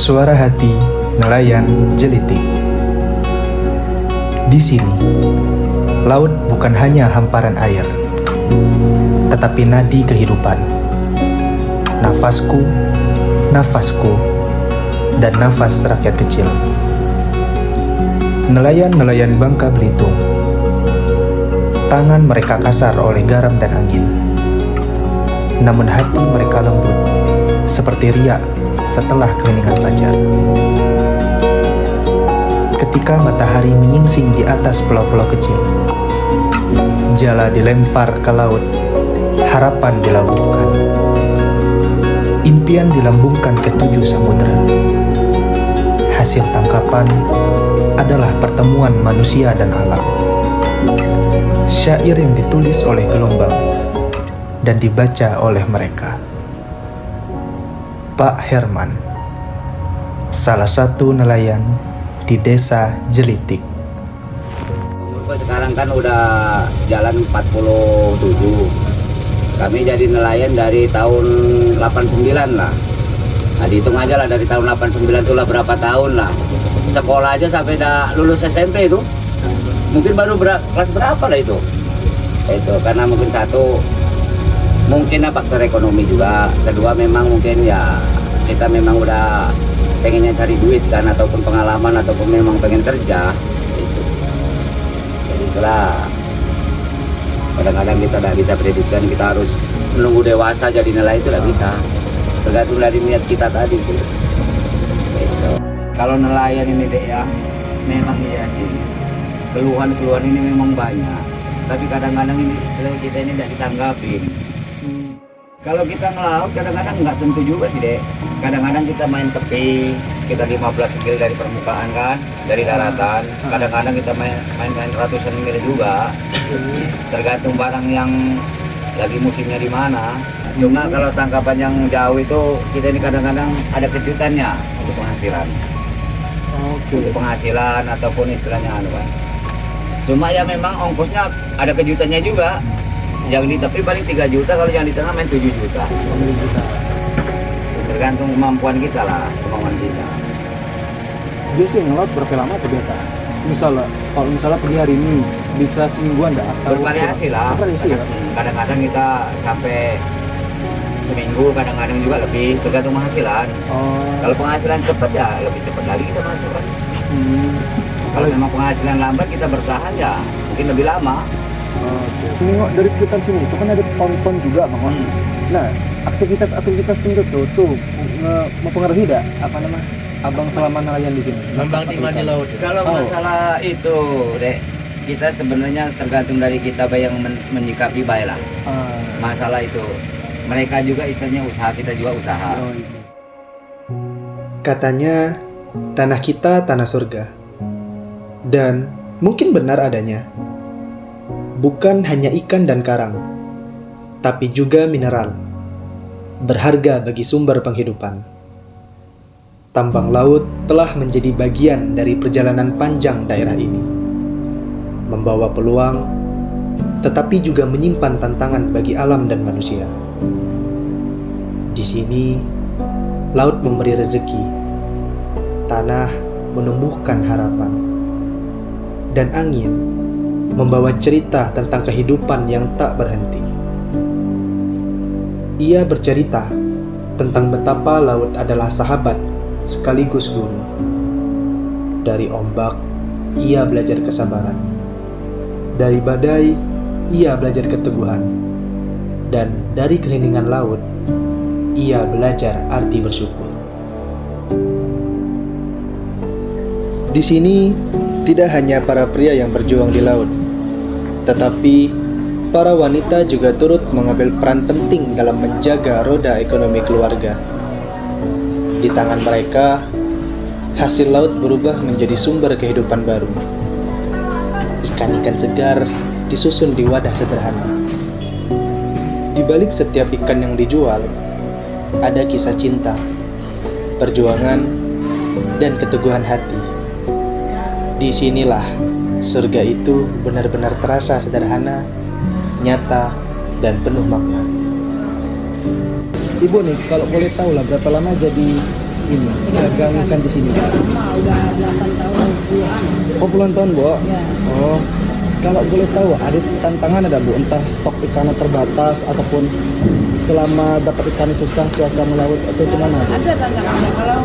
Suara hati nelayan jelitik. Di sini, laut bukan hanya hamparan air, tetapi nadi kehidupan. Nafasku, nafasku, dan nafas rakyat kecil. Nelayan-nelayan Bangka Belitung. Tangan mereka kasar oleh garam dan angin. Namun hati mereka lembut, seperti riak setelah keheningan fajar. Ketika matahari menyingsing di atas pulau-pulau kecil, jala dilempar ke laut, harapan dilabuhkan. Impian dilambungkan ke 7 samudera. Hasil tangkapan adalah pertemuan manusia dan alam. Syair yang ditulis oleh gelombang dan dibaca oleh mereka. Pak Herman, salah satu nelayan di desa Jelitik. Sekarang kan udah jalan 47. Kami jadi nelayan dari tahun 89 lah. Nah, dihitung aja lah dari tahun 89 itulah berapa tahun lah. Sekolah aja sampai dah lulus SMP itu. Mungkin baru kelas berapa lah itu. Itu karena mungkin satu mungkin faktor ekonomi juga. Kedua memang mungkin ya kita memang udah pengennya cari duit kan, ataupun pengalaman, ataupun memang pengen kerja gitu. Jadi itulah kadang-kadang kita tidak bisa prediksikan, kita harus menunggu dewasa jadi nelayan itu tidak bisa, tergantung dari niat kita tadi gitu. Kalau nelayan ini deh ya, memang iya sih keluhan-keluhan ini memang banyak, tapi kadang-kadang ini kita ini tidak ditanggapin. Kalau kita ngelaut kadang-kadang nggak tentu juga sih dek. Kadang-kadang kita main tepi sekitar 15 mil dari permukaan kan, dari daratan. Kadang-kadang kita main ratusan mil juga. Tergantung barang yang lagi musimnya di mana. Cuma kalau tangkapan yang jauh itu kita ini kadang-kadang ada kejutannya untuk penghasilan. Untuk penghasilan ataupun istilahnya kan. Cuma ya memang ongkosnya ada kejutannya juga. Yang di tepi paling 3 juta, kalau yang di tengah main 7 juta. Tergantung kemampuan kita lah, kemampuan kita. Dia sih ngelaut berapa lama tuh biasa? Kalau misalnya pergi hari ini bisa semingguan enggak? Bervariasi lah. Bervariasi ya? Kadang-kadang kita sampai seminggu, kadang-kadang juga lebih, tergantung penghasilan. Kalau penghasilan cepat ya lebih cepat lagi kita masuk kan. Kalau memang penghasilan lambat kita bertahan ya mungkin lebih lama. Nengok dari sekitar sini itu kan ada pon-pon juga Bang. Nah, aktivitas tuh mempengaruhi tidak apa namanya abang selama nelayan di sini? Memang di laut. Kalau masalah itu, dek, kita sebenarnya tergantung dari kita yang menyikapi baik lah. Masalah itu, mereka juga istilahnya usaha, kita juga usaha. Katanya, tanah kita tanah surga. Dan mungkin benar adanya. Bukan hanya ikan dan karang, tapi juga mineral, berharga bagi sumber penghidupan. Tambang laut telah menjadi bagian dari perjalanan panjang daerah ini, membawa peluang, tetapi juga menyimpan tantangan bagi alam dan manusia. Di sini, laut memberi rezeki, tanah menumbuhkan harapan, dan angin membawa cerita tentang kehidupan yang tak berhenti. Ia bercerita tentang betapa laut adalah sahabat sekaligus guru. Dari ombak, ia belajar kesabaran. Dari badai, ia belajar keteguhan. Dan dari keheningan laut, ia belajar arti bersyukur. Di sini, tidak hanya para pria yang berjuang di laut, tetapi para wanita juga turut mengambil peran penting dalam menjaga roda ekonomi keluarga. Di tangan mereka, hasil laut berubah menjadi sumber kehidupan baru. Ikan-ikan segar disusun di wadah sederhana. Di balik setiap ikan yang dijual, ada kisah cinta, perjuangan, dan keteguhan hati. Disinilah surga itu benar-benar terasa sederhana, nyata, dan penuh makna. Ibu nih, kalau boleh tahu lah berapa lama jadi ini dagang ikan di sini? Udah belasan tahun, puluhan. Oh, puluhan tahun, Bu. Ya. Oh, kalau boleh tahu ada tantangan ada, Bu? Entah stok ikannya terbatas ataupun selama dapat ikan susah cuaca melaut atau gimana? Bu? Ada tantangannya kalau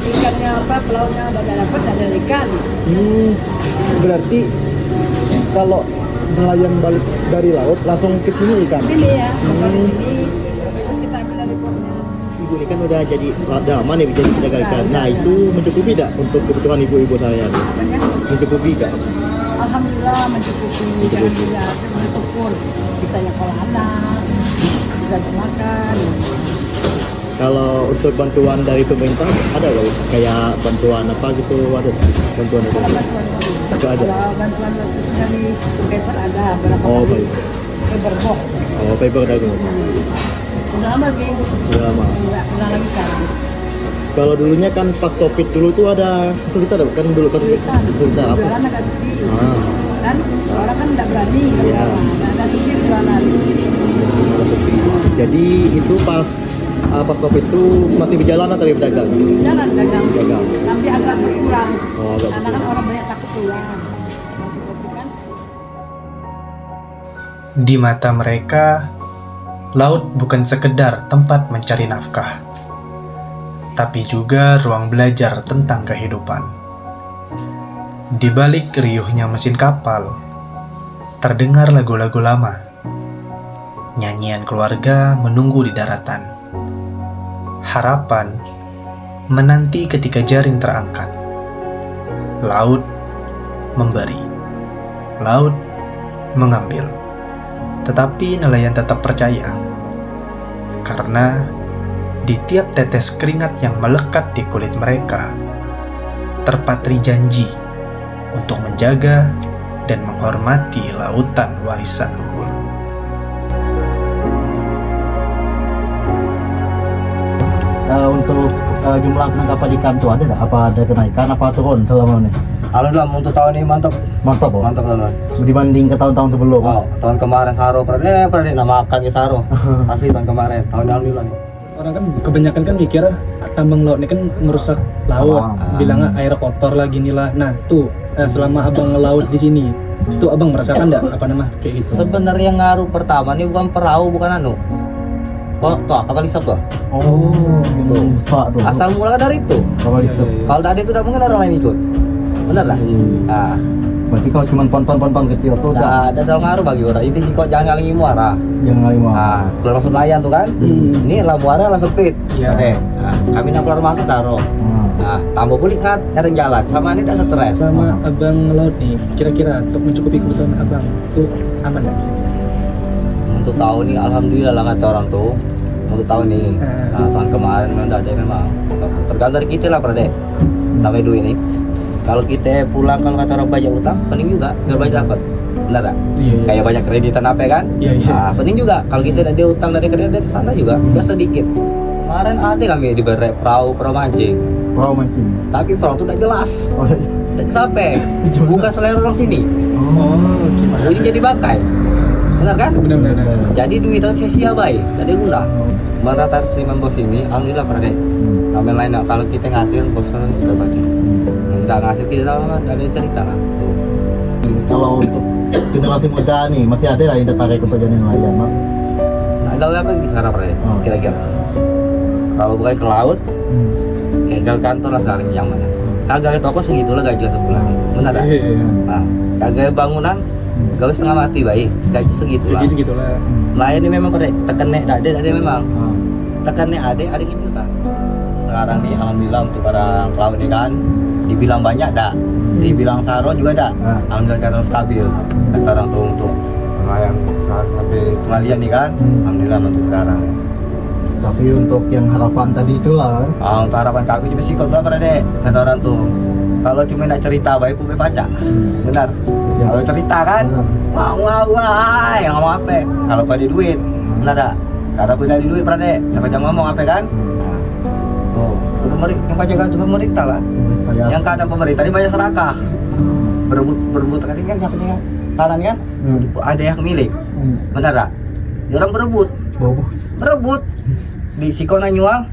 ikannya pelautnya udah dapat ada ikan. Berarti kalau nelayan balik dari laut langsung ke sini ikan? Pilih ya, kalau di sini terus kita ambil dari posnya. Ibu ini kan udah lama nih jadi pedagang ikan. Nah, itu mencukupi tidak untuk kebutuhan ibu-ibu saya? Banyak. Mencukupi tidak? Alhamdulillah mencukupi. Jangan tidak bersyukur bisa yang kalau anak bisa makan. Kalau untuk bantuan dari pemerintah ada nggak? Kayak bantuan apa gitu ada? Bantuan itu? Kalau bantuan Nggak ada. kalau bantuan dari paper ada berapa Oh, kali? baik. Paper box. Oh, paper dagang. Udah lama sih. Udah lama. Udah lagi sekarang. Kalau dulunya kan pas COVID dulu tuh ada kesulitan kan dulu kan kesulitan apa? Jualan agak sepi. Ah, Kan orang kan tidak berani. Iya. Agak sepi jualan. jadi itu pas COVID itu masih berjalan tapi berdagang. Jalan dagang. Dagang. Tapi agak berkurang. Oh, agak Karena kan orang banyak takut pulang. Kan Di mata mereka, laut bukan sekedar tempat mencari nafkah, tapi juga ruang belajar tentang kehidupan. Di balik riuhnya mesin kapal, terdengar lagu-lagu lama. Nyanyian keluarga menunggu di daratan. Harapan menanti ketika jaring terangkat. Laut memberi, laut mengambil. Tetapi nelayan tetap percaya, karena di tiap tetes keringat yang melekat di kulit mereka, terpatri janji untuk menjaga dan menghormati lautan warisan luhur. Untuk jumlah penangkapan ikan tuh ada nggak? Apa ada kenaikan apa turun selama ini? Alhamdulillah untuk tahun ini mantap. Mantap, oh. Mantap teman. Dibanding ke tahun-tahun sebelum. Oh, tahun kemarin saro pernah makan ke saro. Asli tahun kemarin. Tahun ini alhamdulillah nih. Orang kan kebanyakan kan mikir tambang laut ini kan merusak laut, bilangnya air kotor lagi inilah. Nah tuh selama abang ngelaut di sini, tuh abang merasakan nggak apa nama kayak gitu? Sebenarnya ngaruh pertama nih bukan perahu, bukan anu. Oh, tuh kapal isap tuh. Oh, Tuh. bisa tuh. Asal mula dari itu. Kalau di Kalau tadi itu udah mungkin orang lain ikut. Benar lah. Nah, berarti kalau cuma ponton-ponton kecil tuh ada terlalu ngaruh bagi orang. Itu sih kok jangan ngalingi muara. jangan kali mau. Nah, keluar masuk nelayan tuh kan. Ini lah muara lah sempit. Iya. Oke. Nah, kami nak keluar masuk taruh. Nah, tambah pulih kan ada jalan. Sama ini tidak stres. Sama abang ngelaut nih, kira-kira untuk mencukupi kebutuhan abang tuh aman nggak? Untuk tahun ini alhamdulillah lah kata orang tuh. Untuk tahun ini. Nah, tahun kemarin memang tidak ada memang. Tergantung dari kita lah Pradek. Sampai dulu ini. Kalau kita pulang kalau kata orang banyak utang, penting juga biar banyak dapat. Benar tak? Iya. Kayak banyak kreditan apa kan? Iya. Nah, penting juga kalau kita ada utang dari kredit santai juga, biar sedikit. Kemarin ada kami di perahu mancing, Perahu mancing. tapi perahu itu tidak jelas, Oh, tidak sampai, bukan selera orang sini, Gimana? ujung jadi bangkai, benar kan? Benar-benar. Jadi duit itu sia-sia baik, tidak ada guna. Merata seniman bos ini, alhamdulillah pernah deh. Kami lain kalau kita ngasih, bos kan sudah bagi. Enggak ngasih kita sama, tidak ada cerita lah. Tuh. Kalau untuk generasi muda nih masih ada lah yang tertarik untuk jadi nelayan, Mak? Nah, gawe apa yang bisa pernah deh, Oh. kira-kira? Kalau bukan ke laut, kayak gawe kantor lah sekarang yang mana? Kagak toko segitulah gaji sebulan, benar tak? Nah, kagak bangunan, gawe setengah mati baik, gaji segitulah. Jadi segitulah. Nelayan ini memang pada tekan nek ada memang, tekan nek ada juta. Sekarang nih alhamdulillah untuk para pelaut ini kan, dibilang banyak dah, dibilang saro juga dah. Alhamdulillah kata stabil, kata orang tuh untuk nelayan sampai Somalia nih kan, alhamdulillah untuk sekarang. Tapi untuk yang harapan tadi itu lah kan. Untuk harapan kami cuma sih kau apa deh kata orang tuh. Kalau cuma nak cerita baik gue baca. Benar. Kalau cerita kan, wah, yang ngomong apa? Kalau pada duit, benar tak? Kalau punya duit pernah deh, siapa yang ngomong apa kan? Nah, tuh pemerintah yang pajak kan cuma pemerintah lah. Yang kata pemerintah ini banyak serakah. Berebut kan ini kan tanah kan? Ada yang milik, benar tak? Orang berebut. Di Siko nak nyual,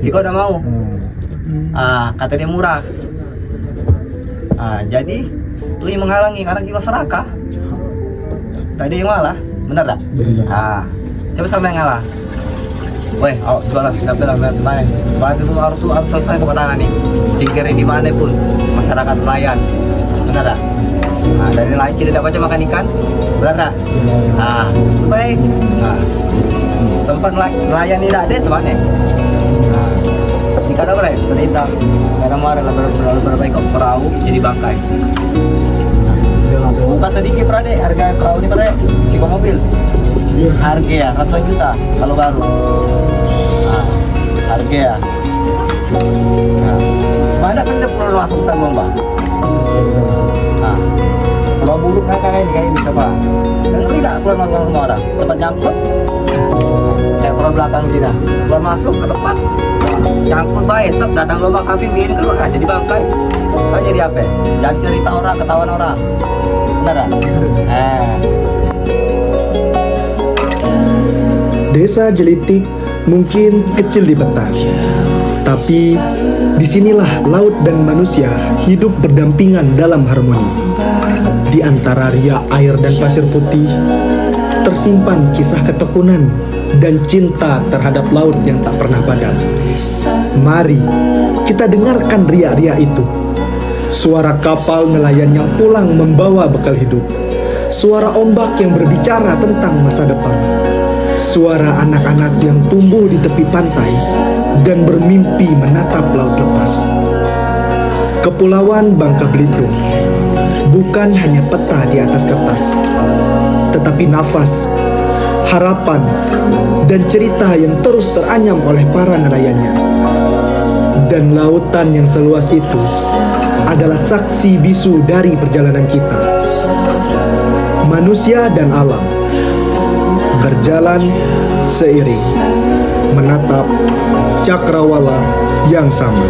Siko nak mau. Kata dia murah. Jadi tuh yang menghalangi karena jiwa serakah. Tadi yang ngalah, benar tak? Coba sama yang ngalah. Weh, jualan kita bilang mana? Bahas itu harus selesai pokok tanah nih. Singkirin di mana pun masyarakat nelayan, benar tak? Dari nelayan kita dapat aja makan ikan, benar tak? Baik. Tempat nelayan tidak ada sebenarnya. Jika ada berapa? Perintah. Karena marah lah berapa ekor perahu jadi bangkai. Buka sedikit Prade, harga perahu ini Prade, Siko mobil. Harga ya, ratusan juta kalau baru. Harga ya. Mana kan dia perlu masuk ke lomba. Kalau buruk kayak ini bisa Pak. Ngeri tak keluar masuk rumah orang, tempat nyangkut. Kayak keluar belakang kita, keluar masuk ke tempat. Nyangkut baik, tetap datang lomba sapi miring keluar jadi bangkai. Kan jadi apa? Jadi cerita orang, ketahuan orang. Benar tak? Desa Jelitik mungkin kecil di peta, tapi disinilah laut dan manusia hidup berdampingan dalam harmoni. Di antara riak air dan pasir putih, tersimpan kisah ketekunan dan cinta terhadap laut yang tak pernah padam. Mari kita dengarkan riak-riak itu. Suara kapal nelayan yang pulang membawa bekal hidup. Suara ombak yang berbicara tentang masa depan. Suara anak-anak yang tumbuh di tepi pantai dan bermimpi menatap laut lepas. Kepulauan Bangka Belitung bukan hanya peta di atas kertas, tetapi nafas, harapan, dan cerita yang terus teranyam oleh para nelayannya. Dan lautan yang seluas itu adalah saksi bisu dari perjalanan kita. Manusia dan alam berjalan seiring menatap cakrawala yang sama.